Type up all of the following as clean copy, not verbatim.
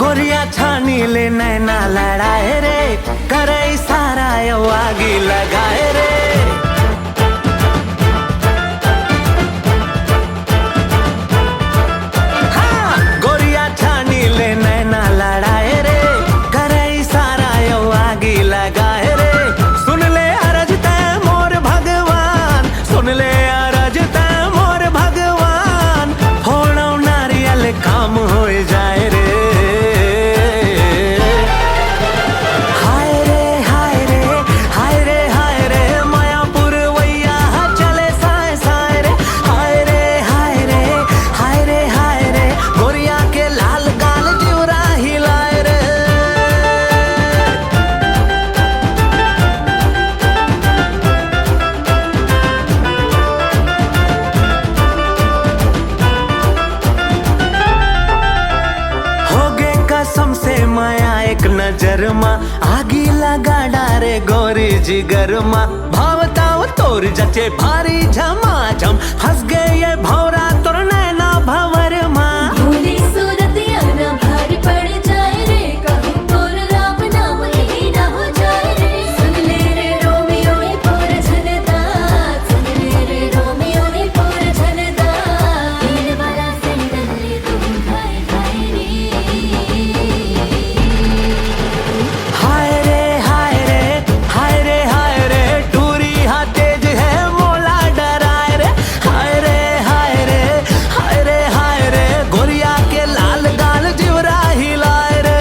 गोरिया छानी ले नैना लड़ाए रे, करे सारा आगी लगाए रे। हाँ, गोरिया छानी ले नैना लड़ाए रे, करे सारा आगी लगाए रे। सुन ले अरज ते मोर भगवान, सुन ले अरज ते मोर भगवान, फोड़ो नारियल काम हो जाए रे। नजर मा आगी लगा डारे गोरी जिगर मा, भावताओ तोर जचे भारी झमाझम, हंस गए ये भौरा तोर नैना भंवर मा। भोली सूरत याना भारी पड़ जाए रे, कहूँ तोर राम नाम ही ना हो जाए रे। सुन ले रे रोमियो ने पूरा झनदा, सुन ले रे रोमियो ने पूरा झनदा, तीर वाला सैंडल ले तुम खाए खाए रे। हाय रे हाय रे हाय रे हाय रे, टूरी हा तेज है मोला डराए रे। हाय रे हाय रे हाय रे हाय रे, गोरिया के लाल गाल जिवरा हिलाए रे।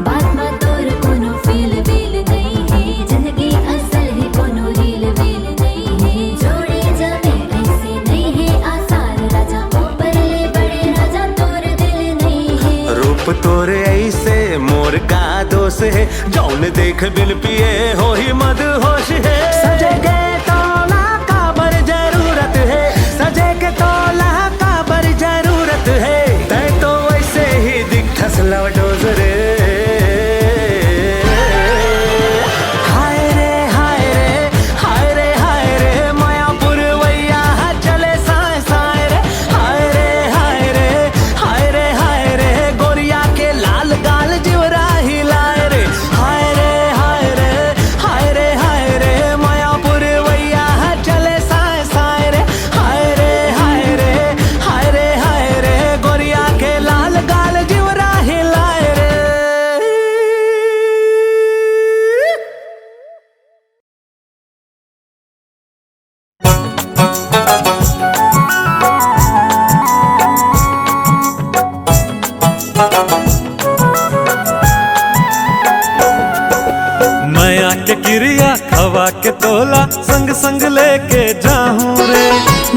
बात मा तोर कोनो फील वील नहीं है, जिंदगी असल है कोनो रील वील नहीं है। जोड़े जाने ऐसे नहीं है आसार, राजा ऊपर ले बड़े राजा तोर दिल नहीं है। रूप तोरे ऐसे मोर का दोष है, जौन देख बिन पिए हो ही मद होश है। सजे के तोला का बर जरूरत है, सजे के तोला का बर जरूरत है, तै तो वैसे ही दिखस लवडोज रे। हाय रे हाय रे हाय रे हाय रे, मायापुर वैया चले साए साए रे। हाय रे हाय रे हाय रे हाय रे, गोरिया के लाल गाल जिवरा हिलाए रे। हाय रे हाय रे हाय रे हाय रे, मायापुर वैया चले साए साए रे। हाय रे हाय रे हाय रे हाय रे, गोरिया के लाल गाल जिवरा हिलाए रे। मैया के क्रिया खवा के तोला, संग संग लेके जाऊं रे।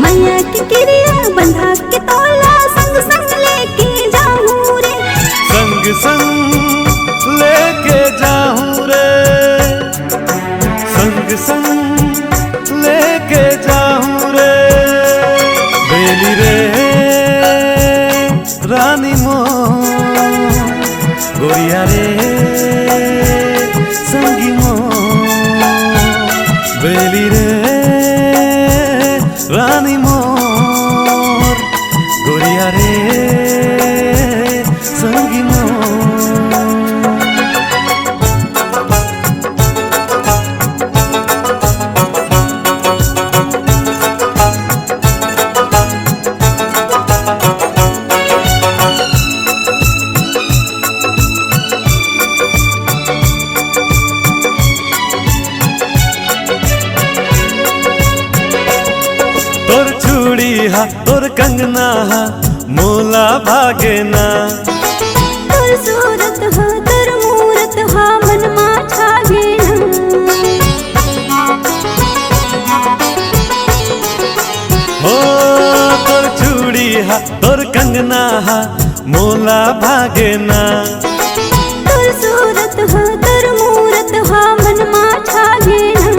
मैया की क्रिया बंधा के तोला, संग संग लेके जाऊं रे। संग संग लेके जाऊं रे, संग संग लेके जाऊं रे। बेली रे रानी मोर, गोरिया रे संगी मोर। बेली रे रानी मोर, गोरिया रे संगी मोर। तोर चूड़ी हा तोर कंगना हा, मोला भागे ना। तोर सूरत हा तोर मूरत हा, मन मा छागे ना। हो तोर कंगना हा मोला भागे ना। तोर सूरत हा तोर मूरत हा मन मा छागे ना।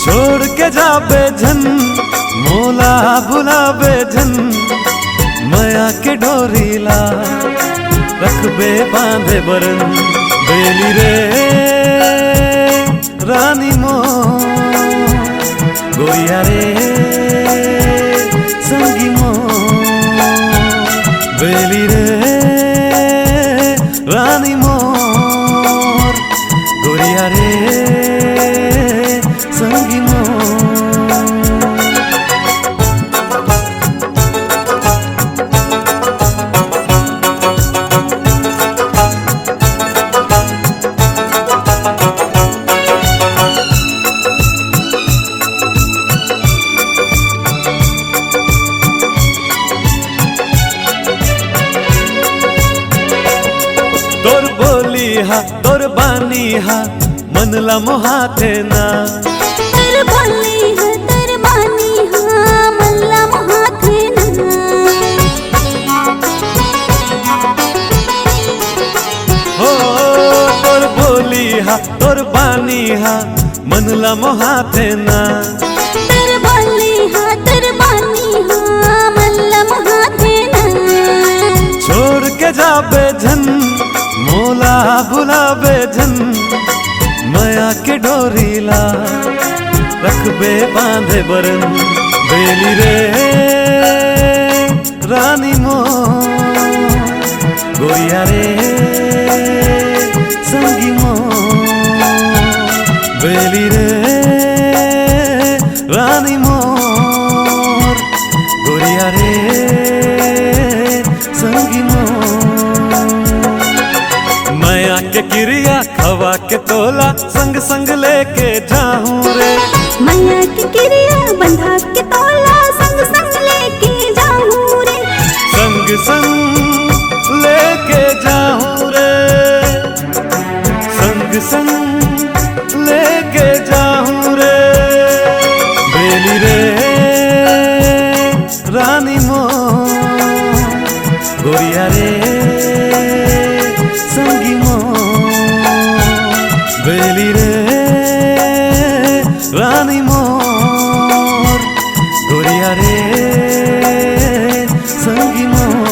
छोड़ के जाबे झन मोला बुलाबे झन, माया के डोरीला रखबे बांधे बरन। बेली रे रानी मो गोरिया रे संगी मो। बेली रे रानी मोर गोरिया रे संगी मोर। तोर बोली हा तोर बानी हा मन ला मोहाते ना। तोर बोली हा तोर बानी हा मन ला मोहाते ना। हो तोर बोली हा तोर बानी हा मन ला मोहाते ना। तोर बोली हा तोर बानी हा मन ला मोहाते ना। छोड़ के जाबे झन मोला बुलाबे झन, माया के डोरीला रखबे बांधे बरन। बेली रे रानी मो गोरिया रे संगी मो। बेली रे रानी मोर गोरिया रे संगी मोर। माया के क्रिया खवा के तोला संग संग लेके जाऊं रे। माया की क्रिया बंधा के तोला संग संग लेके जाऊं रे। संग संग लेके जाऊं रे। संग संग लेके जाऊं रे। बेली रे रानी मो गोरिया रे संगी मो। बेली रे रानी मोर गोरिया रे संगी मोर।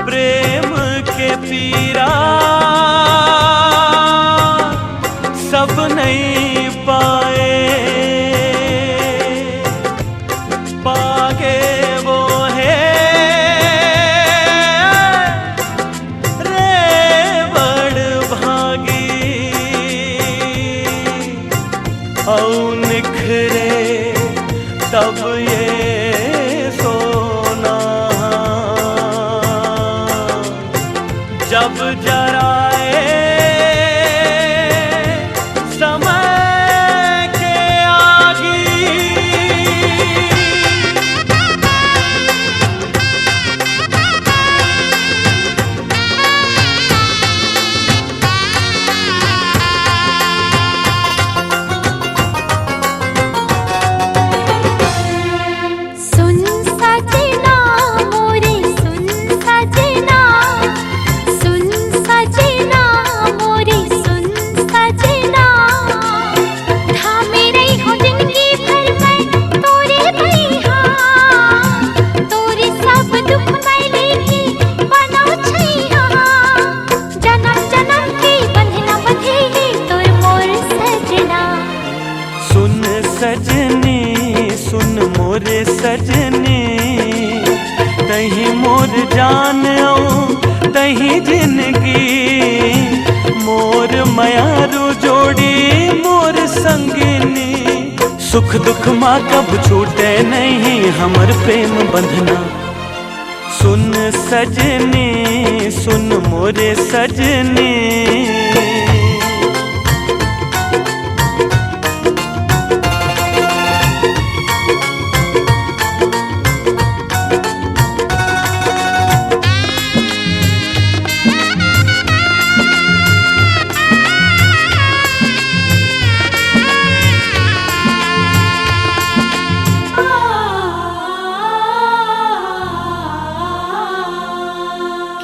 प्रेम के पीरा सब नहीं पाए, पाके वो है रे बड़ भागी। औ निखरे तब ये सोना, जब जराए समय के आगी। सुन सजना मोरे सुन सजना, सुन सजना मोरे सुन सजना। थामे रही हो जिंदगी भर मैं तोरे भैया, तोरे सब दुख मैं लेके बनो छैया। जन्म जन्म की बंधना बंधेगी तोर मोर सजना। सुन सजनी सुन मोरे सजनी, तही मोर जान आऊं तही जिंदगी। मोर मयारू जोड़ी मोर संगिनी, सुख दुख माँ कब छूटे नहीं हमर प्रेम बंधना। सुन सजनी सुन मोरे सजनी।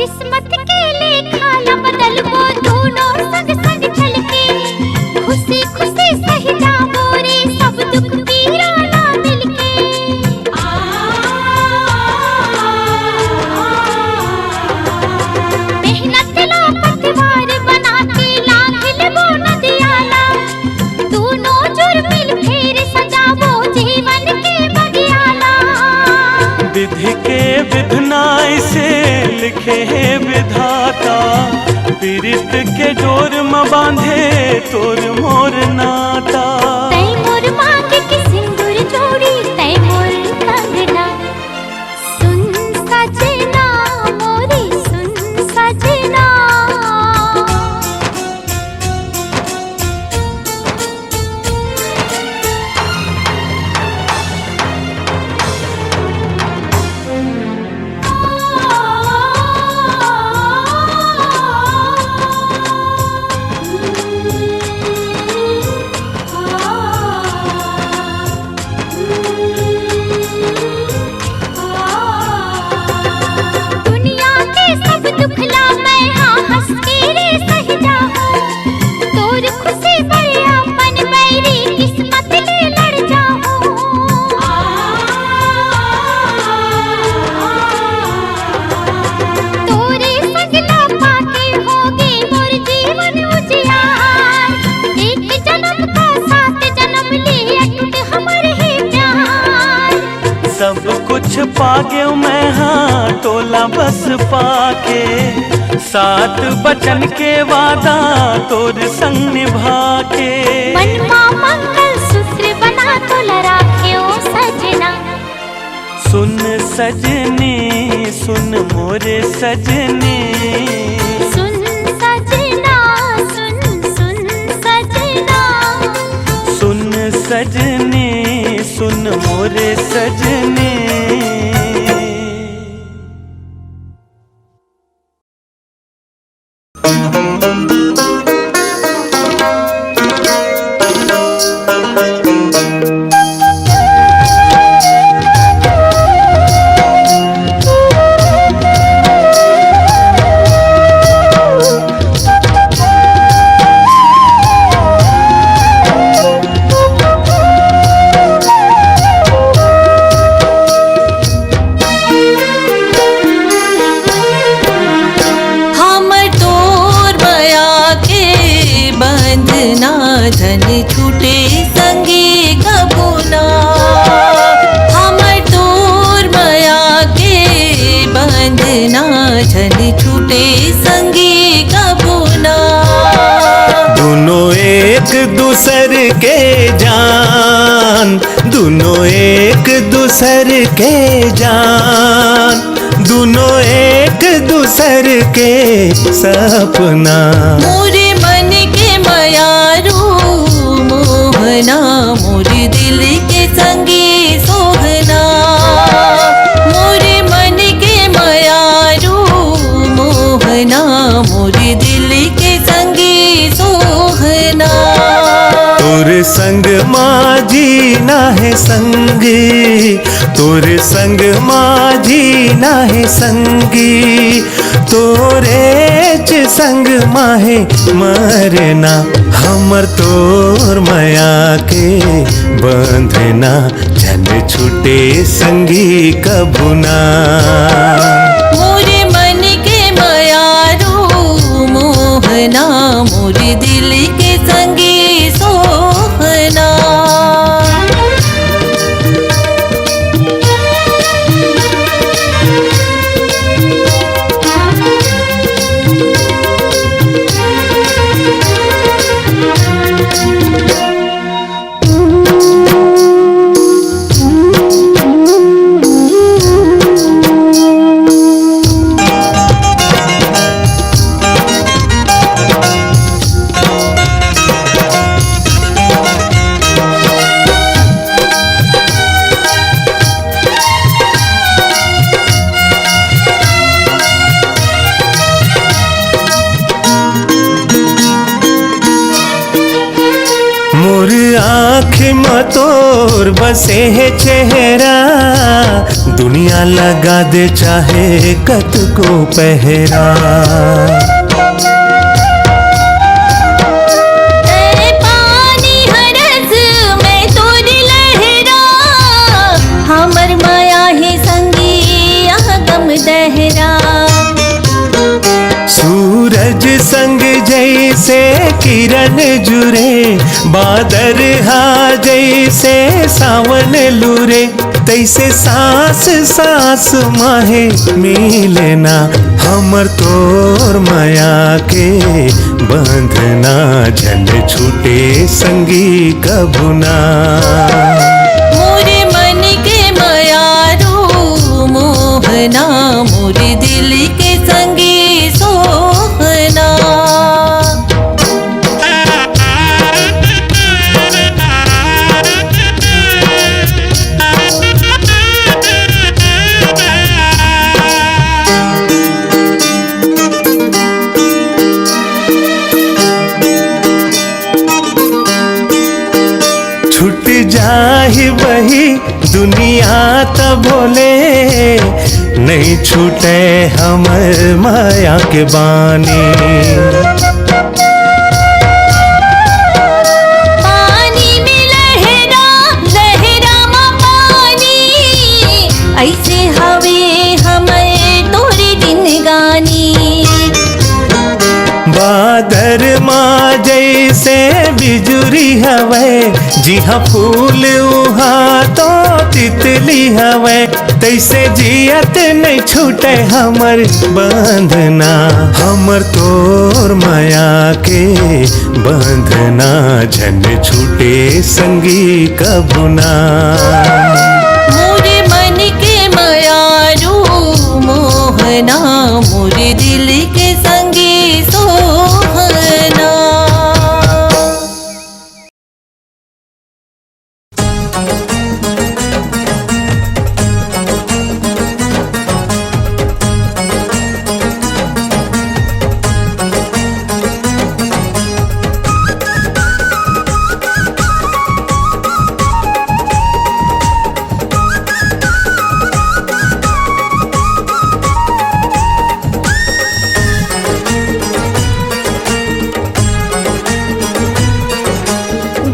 किस्मत के लेखा ला बदल वो दोनों संग संग चल के खुशी खुशी सही जाओ रे सब दुख पीरा ना मिल के मेहनत ला पतवार बना के लांघिल वो नदियाला दोनों जुर मिल फेर सजावो जीवन के बगियाला विधि के विधनाई से लिखे है विधाता पीरित के डोर में बांधे तोर मोर नाता तै मोर मांग के सिंदूर जोड़ी तै मोर कंगना सुन सजना मोरी सुन सजना दुनिया के सब दुख ला मैं हाँ हंस के रे सह जाऊं तोर खुशी पर अपन बैरी किस्मत ले लड़ जाऊं तोरे सगला पाके होगे मोर जीवन उजियार एक जन्म का सात जन्म ले अटूट हमर है प्यार सब कुछ पागे मैं हाँ टोला बस पाके सात बचन के वादा तोर संग निभा के मनमा मंगल सूत्र बना तो राख्यो सजना सुन सजनी सुन मोरे सजनी सुन सजना सुन सुन सजना सुन सजनी सुन मोरे सजनी हमर तोर माया के बंधना धन छूटे संगे कबूना हमर तोर माया के बंधना धन छूटे संगे कबूना दोनों एक दूसर के जान दोनों एक दूसर के जान दोनों एक दूसर के सपना मोरे मन के मायारू मोहना मोरे दिल के संगे सोहना मोरे मन के मायारू मोहना मोरे दिल के संगे सोहना तोर संग माझी ना है संगी तोर संग माझी ना है संगी तोरे च संग माहे मरना हमर तोर माया के बंधना जन छूटे संगी कबुना मोरे मन के मायारू मोहना मोरे दिल के संगे सोहना मोर आँख में तो तोर बसे है चेहरा, दुनिया लगा दे चाहे कत को पहरा। पानी हरस में तोर लहरा, हमर माया है संगी यहाँ गम दहरा। सूरज संग जैसे किरण जुरे, बादर हा जैसे सावन लूरे, तैसे सांस सांस माहे मिलना, हमर तोर माया के बंधना, झल छूटे संगी कबुना। मोरे मन के मायारू मोहना, मोरे दिल के संगी सोहना। छूट जाहि वही दुनिया त भोले, नहीं छूटे हमर माया के बानी। पानी में लहरा लहरा मा पानी, ऐसे हवे हमें तोरे दिन गानी। बादर माँ जैसे बिजुरी हवे, जिहा फूल उहाँ तो तितली हवे, तैसे जियत नहीं छूटे हमर बंधना, हमर तोर माया के बंधना, झन छूटे संगी कबुना। मोरे मन के मायारू मोहना, मोरे दिल के संगी सोहना।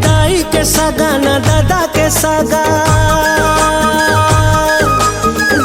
दाई के सगा न दादा के सगा,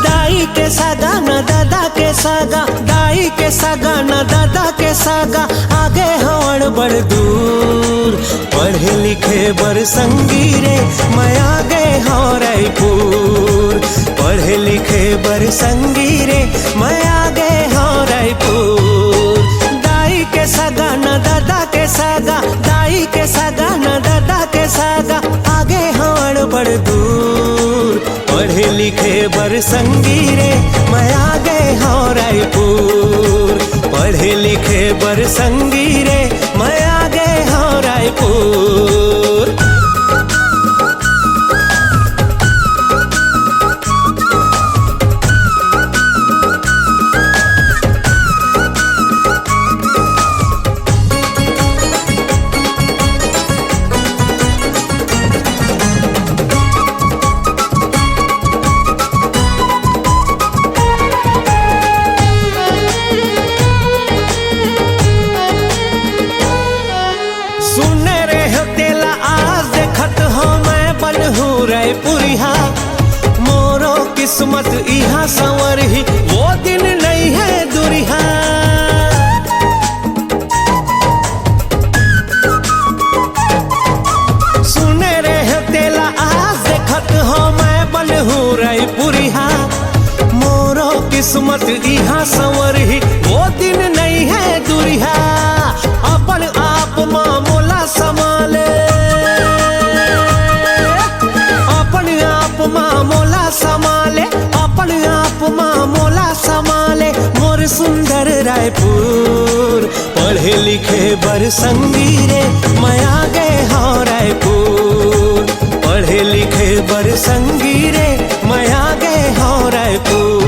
दाई के सगा न दादा के सगा, दाई के सगा न दादा के सगा, आगे हवड़ बड़ दूर, पढ़े लिखे बर संगी रे, मैं आगे हूँ रायपुर, पढ़े लिखे बर संगी रे, मैं आगे हूँ रायपुर। दाई के सगा न दादा के सगा, दाई के सगा न दादा के सगा, आगे हवड़ बड़ दूर, पढ़े लिखे बर संगी रे, मैं आगे हूँ रायपुर, पढ़े लिखे बर संगी रे, मैं आगे हूँ रायपुर। सुने रे हो तेला आज देखत हो मैं बनहू रायपुरिया, मोरो किस्मत इहा संवर ही वो दिन नहीं है दुरिहा। सुने रे हो तेला आज देखत हो मैं बनहू रायपुरिया, मोरो किस्मत इहा संवर ही वो दिन नहीं है दुरिहा। अपन आप मामोला संभाले, अपन आप मामोला संभाले, अपन आप मामोला संभाले, मोर सुंदर रायपुर, पढ़े लिखे बर संगी रे, मैं आगे हूँ रायपुर, पढ़े लिखे बर संगी रे, मैं आगे हूँ रायपुर।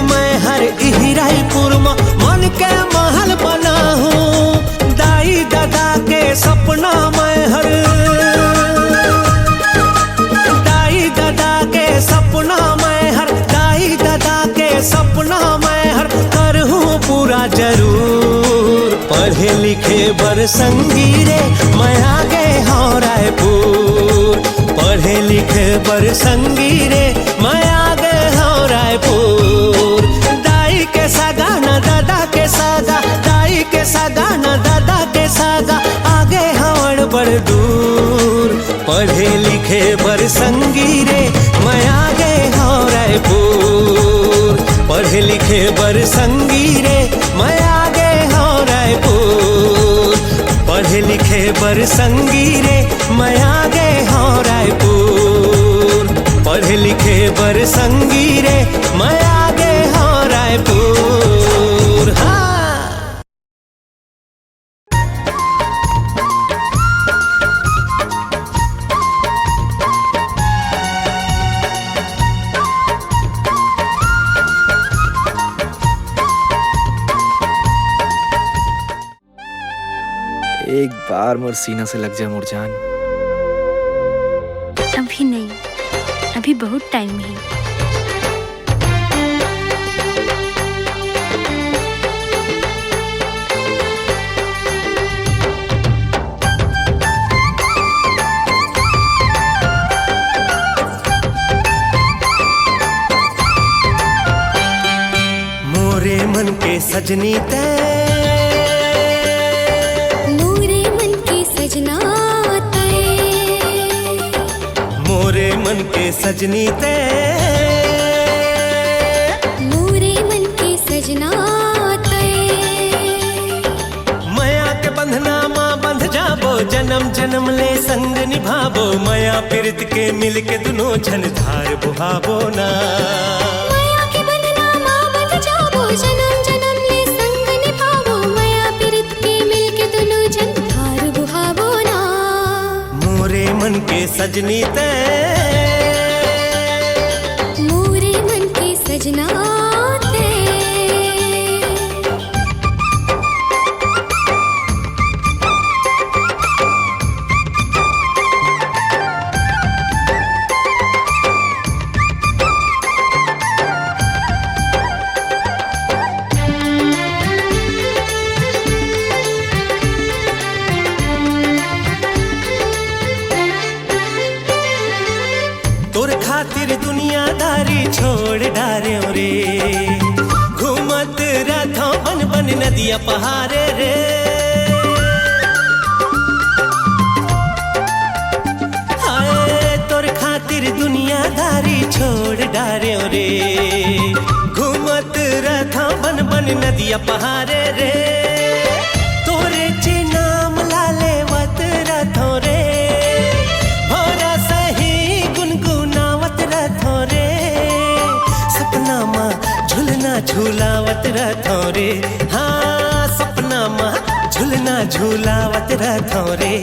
मैं हर इहिराईपुर में मन के महल बना हूँ। दाई दादा के सपना मैं हर दाई दादा के सपना मैं हर दाई दादा के सपना मैं हर कर हूँ पूरा जरूर। पढ़े लिखे बर संगी रे मैं आगे हूँ रायपुर। पढ़े लिखे बर संगी रे मैं आगे हूँ रायपुर। दाई के सागा न दादा के सागा दाई के सागा न दादा के सागा आगे हवड़ बड़ दूर। पढ़े लिखे बर संगी रे मैं आगे हूँ रायपुर। पढ़े लिखे बर संगी रे मैं आगे हूँ रायपुर। पढ़े लिखे बर संगी रे मैं आगे हूँ रायपुर। पढ़े लिखे बर संगी रे मैं आगे हूँ रायपुर। हाँ। एक बार मोर सीना से लग जा मोर जान। अभी नहीं, अभी बहुत टाइम है। मोरे मन के सजनी ते मोरे मन के सजना मोरे मन के सजनी ते मोरे मन के सजना माया के बंधना माँ बंध जाबो जन्म जन्म ले संग निभाबो। माया प्रीत के मिल के दुनो झन धार बुहाबो ना। माया के बंधना माँ बंध जाबो जन्म जन्म ले संग निभाबो। माया प्रीत के मिल के दुनो झन धार बुहाबो ना। मोरे मन के सजनी ते मोरे मन के सजना तोर खातिर दुनियादारी छोड़ डारे रे। घूमत रथों बन बन नदिया पहाड़े रे। हाय तोर खातिर दुनियादारी छोड़ डारे रे। घूमत रथों बन बन नदिया पहाड़े रे। तोरे चे नाम लाले वत रथों रे। भोरा सही गुनगुनावत रथों रे। सपना माँ झूलना झूलावत रथों रे। हाँ सपना माँ झूलना झूलावत रथों रे।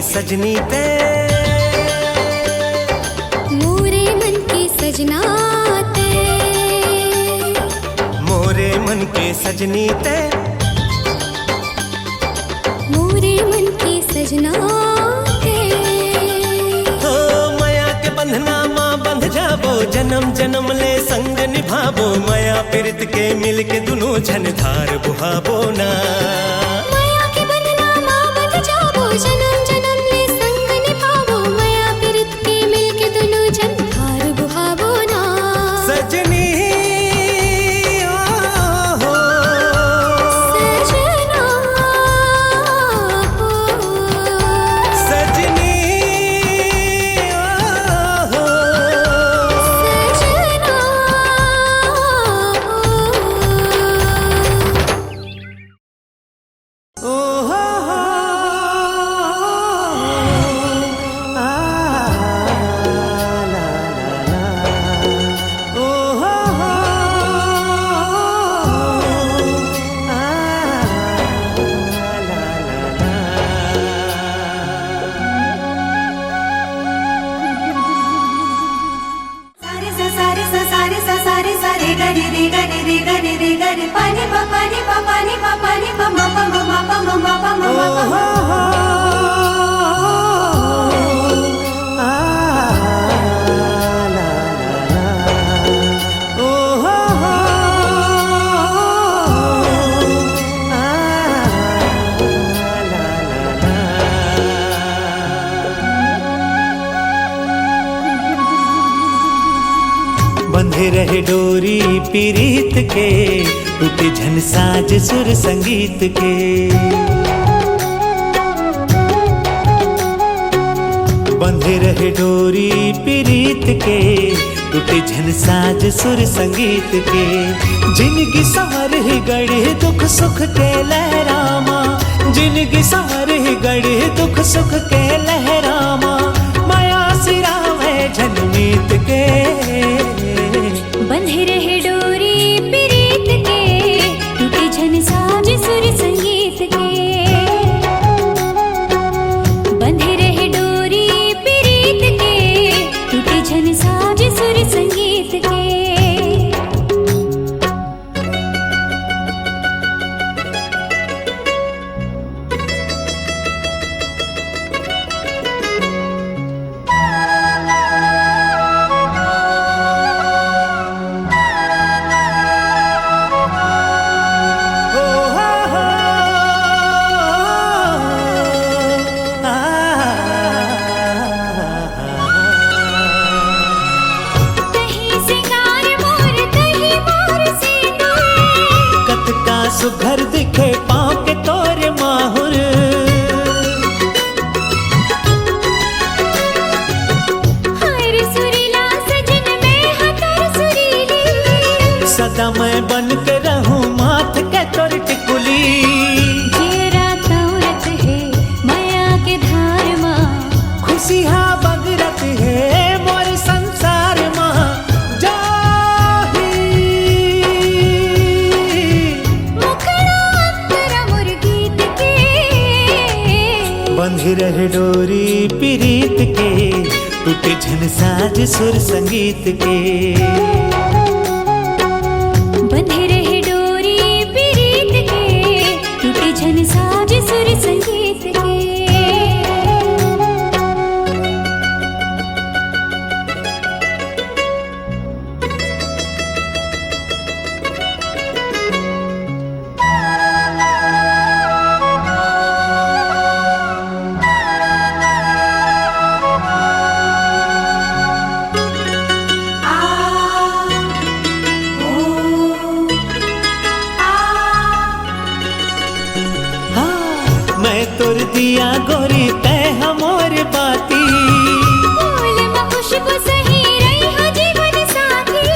सजनी ते मोरे मन के सजना ते मोरे मन के सजनी ते मोरे मन के सजना ते। हो माया के बंधना माँ बंध जा जाबो जन्म जन्म ले संग निभाबो माया प्रीत के मिल के दुनू झन धार बुहाबो ना माया के बंधना माँ बंध जाबो जन्म जन्म ले संग निभाबो माया प्रीत के मिल के दुनू झन धार बुहाबो ना सजनी हो सजना सजनी हो सजना ओ हो आ ला ला ओ हो आ ला सारे सा सारे सा रे ग रे रे ग रे रे ग रे रे ग रे पानी पा पानी पा पानी पा पानी पा मा पा मा मा पा मा मा पा मा मा पा मा बंधे रहे डोरी पीरीत के टूटे झन साज सुर संगीत के बंधे रहे डोरी पीरीत के टूटे झन साज सुर संगीत के जिनकी संवर ही गढ़े दुख सुख के लहरामा जिनकी संवर ही गढ़े दुख सुख के लहरामा माया सिरा में झनमीत के बंधे रहे डोरी पीरीत के टूटे झन साज सुर संगीत के बंधे रहे डोरी पीरीत के टूटे झन साज सुर संगीत के सुघर दिखे पाँव के तोरे माहुर हर सुरीला सजन में हतर सुरीली सदा मैं बन के रहूं माथ के तोर टिकुली जेरा तौरत है माया के धार माँ खुशी हा बगरत है मोर संसार माँ बंधे रहे डोरी पीरीत के टूटे झन साज सुर संगीत के बंधे रहे डोरी पीरीत के टूटे झन साज सुर संगीत के तोर दिया गोरी तय हमोर बाती फूल में खुशबू सही रही हो जीवन साथी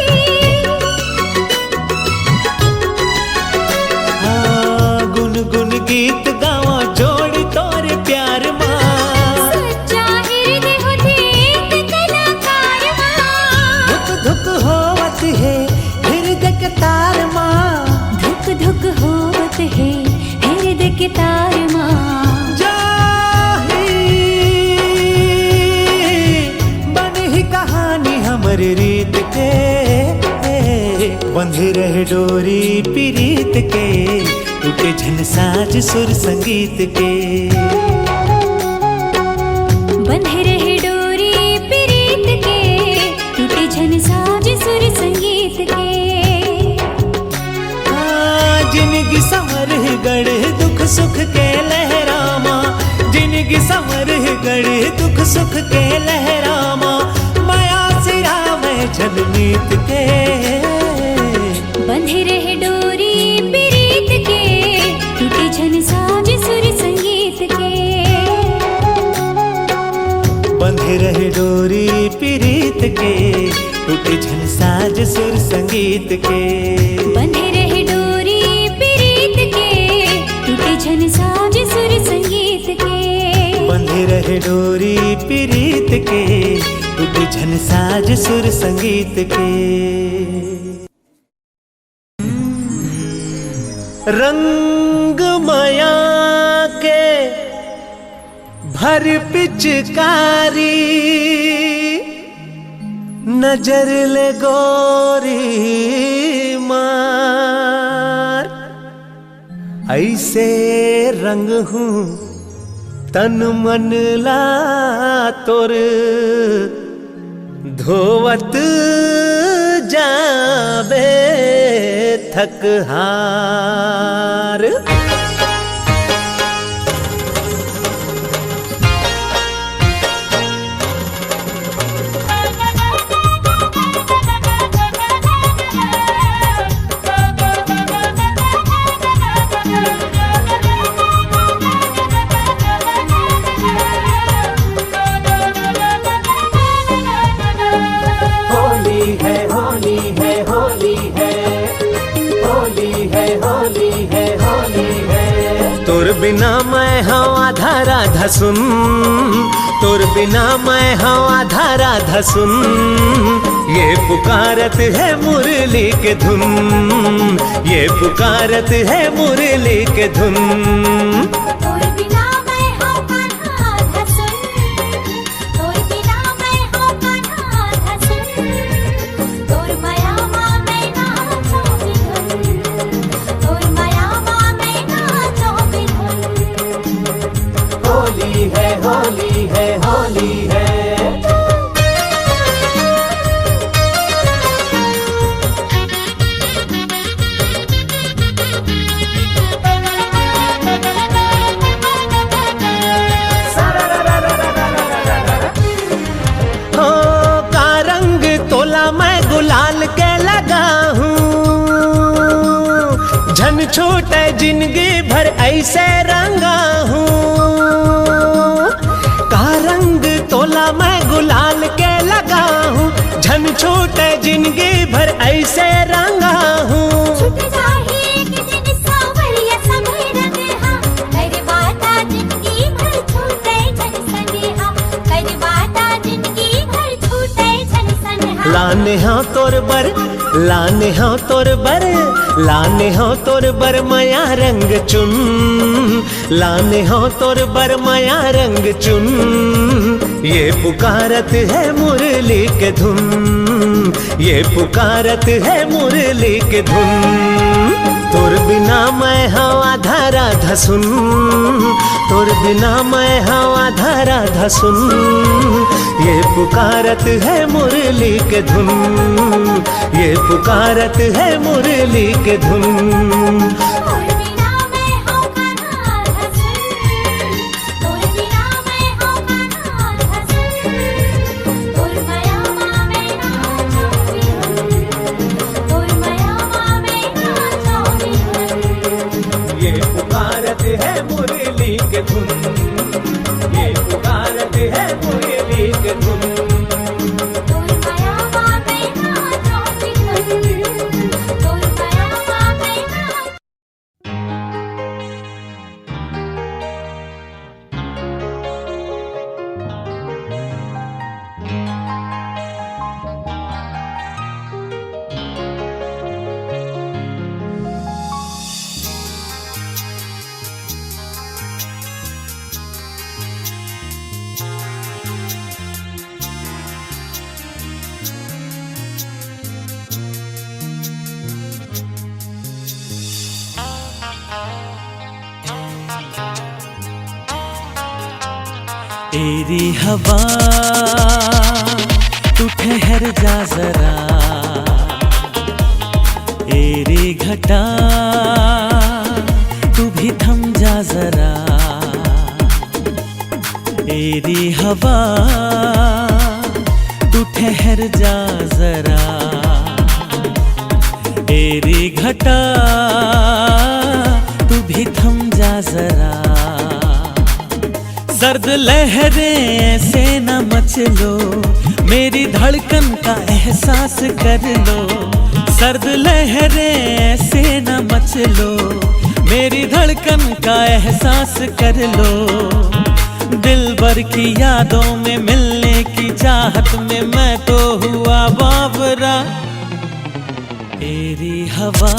गुन गुन गीत गावा जोड़ी तोर प्यार माँ सच्चा हृदय होती एक कलाकार माँ धुक धुक होवत है हृदय के तार माँ धुक धुक होवत है हृदय के तार माँ हमरे रीत के बंधे रहे डोरी पीरीत के टूटे झन साज सुर संगीत के बंधे रहे डोरी पीरीत के टूटे झन गढ़ दुख सुख के लहरामा, जिनकी संवर गढ़ दुख सुख के लहरामा, माया सिरा में झलमीत के। बंधे रहे डोरी प्रीत के, टूटे झन साज सुर संगीत के। बंधे रहे डोरी प्रीत के, टूटे झन साज सुर संगीत के। बंधे रहे डोरी प्रीत के, टूटे झन साज सुर संगीत के। बंधे रहे डोरी प्रीत के, टूटे झन साज सुर संगीत के। रंग माया के भर पिचकारी, नजर ले गोरी मार। ऐसे रंग हूँ तन मन ला तोर, धोवत जाबे थक हार। होली है होली है होली है, होली है होली है होली है। तोर बिना मैं हूँ आधा राधा सुन, तोर बिना मैं हूँ आधा राधा सुन। ये पुकारत है मुरली के धुन, ये पुकारत है मुरली के धुन। तोर बिना मैं हूँ कान्हा आधा सुन, तोर बिना मैं हूँ कान्हा आधा सुन। तोर माया माँ मैं नाचो बिधुन, तोर माया माँ मैं नाचो बिधुन। होली है होली है होली है। गुलाल के लगा हूँ, झन छोटे जिंदगी भर ऐसे रंगा हूँ। का रंग तोला मैं गुलाल के लगा हूँ, झन छोटे जिंदगी भर ऐसे रंगा हूँ। छुट जाही एक दिन सावरिया समय रंगहा, कर बाता जिंदगी भर छूटे झन सनेहा, कर बाता जिंदगी भर छूटे झन सनेहा। लाने हाँ तोर बर, लाने हाँ तोर बर, लाने हाँ तोर बर माया रंग चुन, लाने हाँ तोर बर माया रंग चुन। ये पुकारत है मुरली के धुन, ये पुकारत है मुरली के धुन। तोर बिना मैं हूँ आधा राधा सुन, तोर बिना मैं हूँ आधा राधा सुन। ये पुकारत है मुरली के धुन, ये पुकारत है मुरली के धुन। तोर बिना मैं हूँ कान्हा आधा सुन, तोर बिना मैं हूँ कान्हा आधा सुन। तोर माया माँ मैं नाचो बिधुन, तोर माया माँ मैं नाचो बिधुन। ये पुकारत है मुरली के धुन, ये पुकारत है मुरली के धुन। तोर माया माँ मैं नाचो बिधुन, तोर माया माँ मैं नाचो। तेरी हवा तू ठहर जा जरा, तेरी घटा तू भी थम जा जरा, तेरी हवा तू ठहर जा जरा, तेरी घटा तू भी थम जा जरा। सर्द लहरें ऐसे न मचलो, मेरी धड़कन का एहसास कर लो। सर्द लहरें ऐसे न मचलो, मेरी धड़कन का एहसास कर लो। दिल भर की यादों में मिलने की चाहत में मैं तो हुआ बावरा। तेरी हवा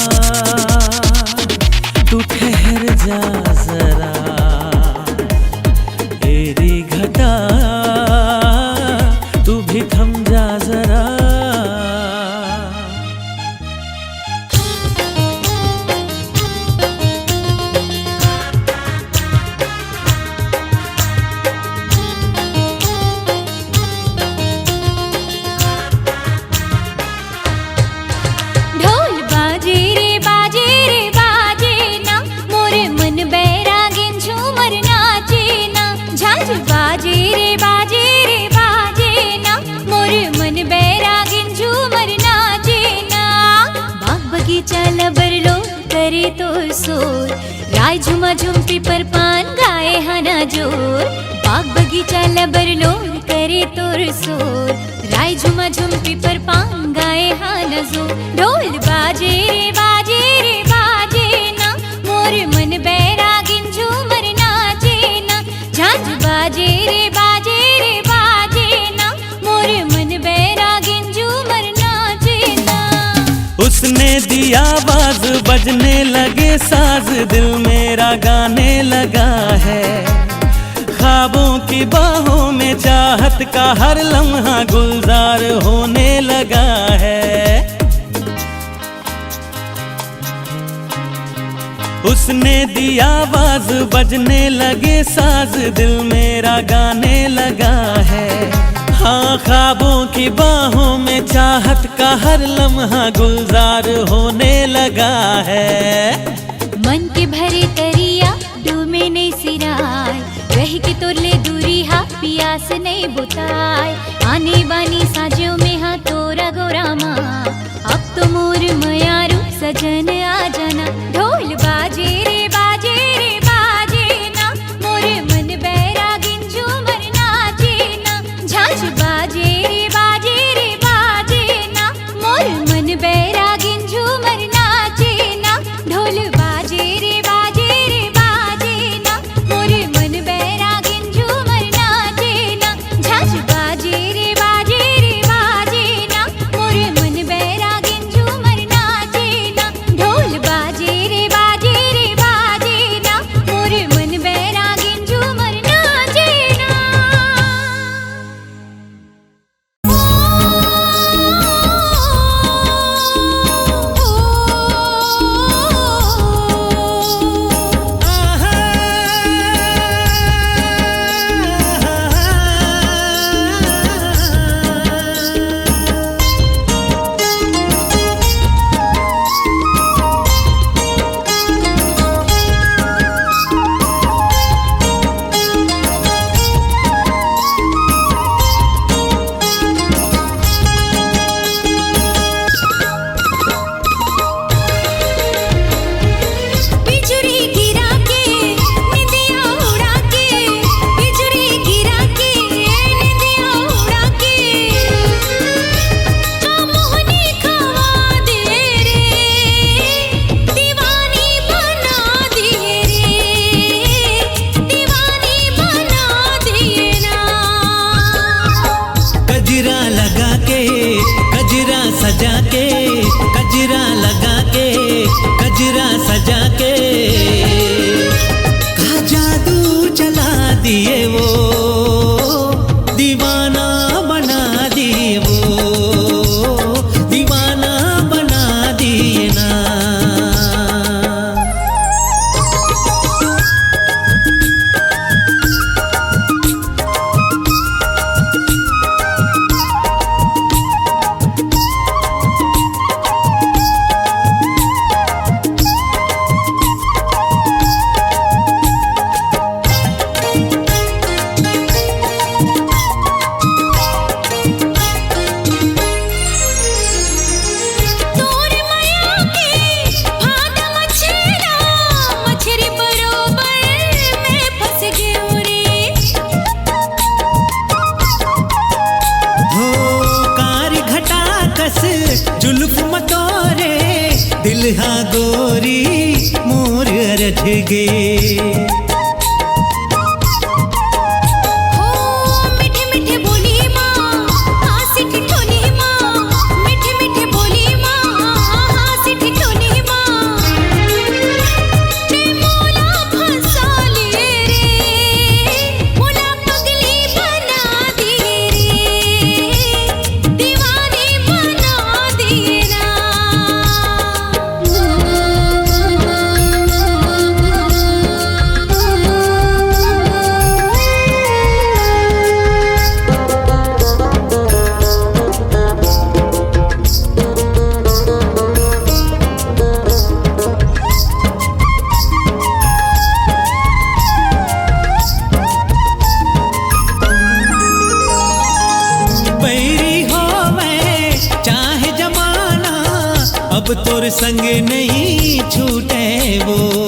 तू ठहर जा जरा, तेरी घटा तू भी थम जा जरा। ढोल बाजे रे बाजे रे बाजे ना, मोरे मन बैरागिन झूमर नाचे ना। झांझ बाजे रे बाजे रे बाजे ना, मोरे मन बैरागिन झूमर नाचे ना। बाग बगीचा लबरलो करे तो सोर, राय झुमा झुमपी पर पान गाए हना जोर। बाग बगीचा लबरलो करे तोर सोर, राय झुमा झुमपी पर पान गाए हाना जोर। ढोल बाजे रे बाजे रे बाजे ना, मोर मन बैरागिन झूमर नाचे ना। झांझ बाजे रे बाजे रे बाजे ना, मोर मन बैरागिन झूमर नाचे ना। उसने दिया आवाज बजने लगे साज, दिल मेरा गाने लगा है। ख्वाबों की बाहों में चाहत का हर लम्हा गुलजार होने लगा है। उसने दिया आवाज बजने लगे साज, दिल मेरा गाने लगा है। हाँ, ख्वाबों की बाहों में चाहत का हर लम्हा गुलजार होने लगा है। मन के भरे तरिया डूमे नहीं सिराय, रह के तोरले दूरी हा पियास नहीं बुताय। आने बानी साजों में हा तोरा गोरा माँ, अब तो मोर मयारू सजन आ जाना। ढोल बाजे रे बाजे रे बाजे ना, मोर मन बैरागिन झूमर नाचे ना। झांझ बाजे रे बाजे रे बाजे ना, मोर मन बैरागिन झूमर नाचे ना। ढोल बाजे रे बाजे रे बाजे ना, मोर मन बैरागिन झूमर नाचे ना। झांझ बाजे रे बाजे रे बाजे ना, मोर मन बैरागिन झूमर नाचे ना। ढोल बाजे चढ़ गे। हो मीठे मीठे बोली माँ हासी ठिठोली माँ, मीठे मीठे बोली माँ हासी ठिठोली माँ। ते मोला फंसा लिए रे, मोला पगली बना दिए रे, दीवानी बना दिए ना। बैरी होवे चाहे जमाना, अब तोर संग नहीं छूटे वो।